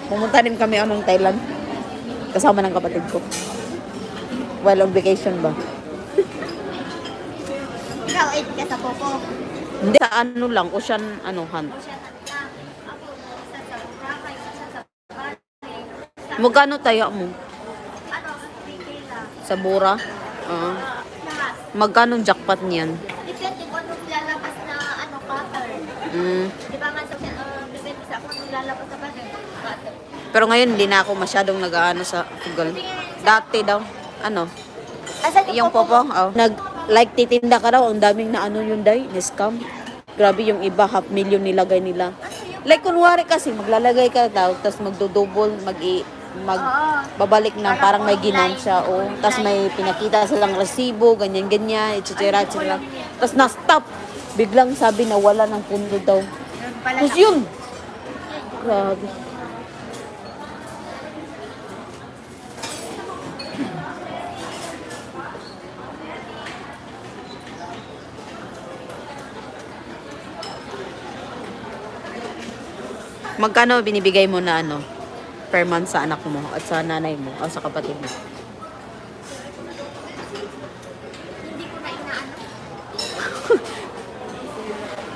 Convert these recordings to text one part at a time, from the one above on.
Pumunta din kami anong Thailand. Kasama ng kapatid ko. While on vacation ba? Ikaw, 8 ka sa Popo. Hindi, sa ano lang, ocean, ano, hunt. Magkano tayo mo? Sa Bora? Magkano jackpot niyan? Depende kung anong lalabas na cutter. Di ba nga depende sa kung anong lalabas na cutter. Pero ngayon, hindi na ako masyadong nag-ano sa Google. Dati daw, ano? Asan Yung Popo, like titinda ka daw, ang daming na ano yun day, ni-scam. Grabe yung iba, 500,000 nilagay nila. Like kunwari kasi, maglalagay ka daw, tapos magdodouble, babalik na parang may ginansya, o. Tapos may pinakita silang resibo, ganyan-ganyan, etc. etc. Tapos na-stop. Biglang sabi na wala ng pundo daw. Tapos yun. Grabe. Magkano binibigay mo na ano per month sa anak mo at sa nanay mo o sa kapatid mo? Hindi ko na inaano.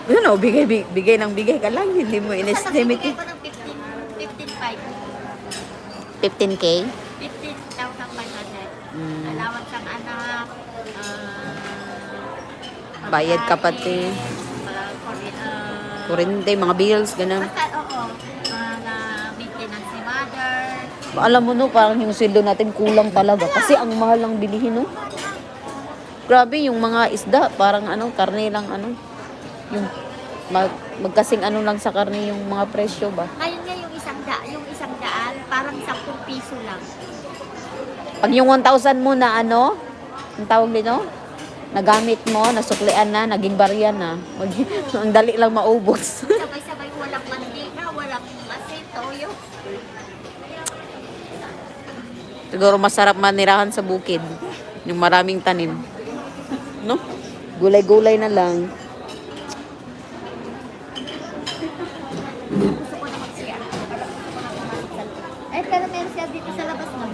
Yun o, bigay ng bigay ka lang. Hindi mo in-estimate. Bigay ko ng 15,500. 15K? 15,500. Allowance ang anak. Bayad ka pati. Kurente, mga bills, ganun. Basta, oo. Na maintenance ni mother. Alam mo no, parang yung sweldo natin kulang talaga. Kasi ang mahal ng bilihin no. Grabe, yung mga isda, parang ano, karne lang ano. Yung magkasing ano lang sa karne yung mga presyo ba. Ngayon nga yung isang daan, parang 10 piso lang. Pag yung 1,000 mo na ano, ang tawag dito, nagamit mo, nasuklian na, naging barya na. Ang dali lang maubos. Sabay-sabay walang mantika, walang asin, toyo. Siguro masarap manirahan sa bukid. Yung maraming tanim. No? Gulay-gulay na lang. Gusto ko na mag-CR. Eh, pero meron siya dito sa labas na.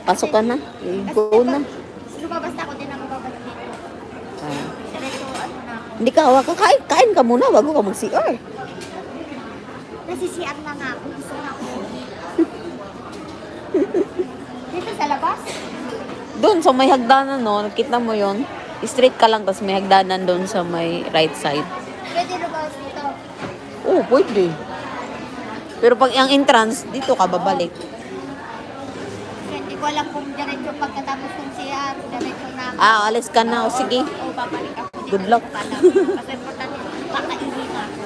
Pasok ka na. Go na. Lumabas na ako din ako babalik dito. Diretso, ano na ako. Hindi ka hawa ka. Kain ka muna bago ka mag-CR. Kasi CR na nga ako. Gusto na ako. Dito sa labas? Doon sa may hagdanan, no? Nakita mo yon. Straight ka lang, tapos may hagdanan doon sa may right side. Pwede lumabas dito. Oo, pwede. Pero pag ang entrance, dito ka babalik. Hindi ko alam kung diretso pagkatapos ng CR. Diretso na ako. Alis ka na. O, sige. O, babalik ako dito. Good luck. Kasi importante, pakainin na ako.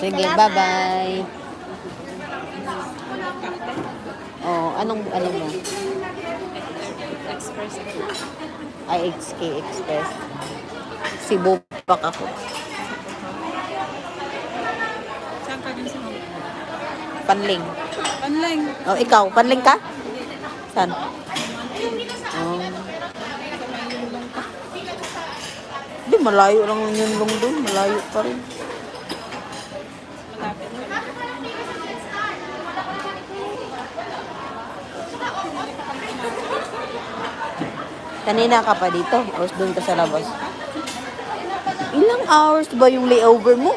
Sige, salamat. bye-bye. Oh, anong mo? Express. IXK Express. Cebu pa ako. Saan ka din sa mga? Panling. Panlang. Oh, ikaw, panling ka? Saan? Oh. Di, malayo lang yung long doon. Malayo pa rin. Malapit. Kanina ka pa dito? O doon ka sa labas? Ilang hours ba yung layover mo?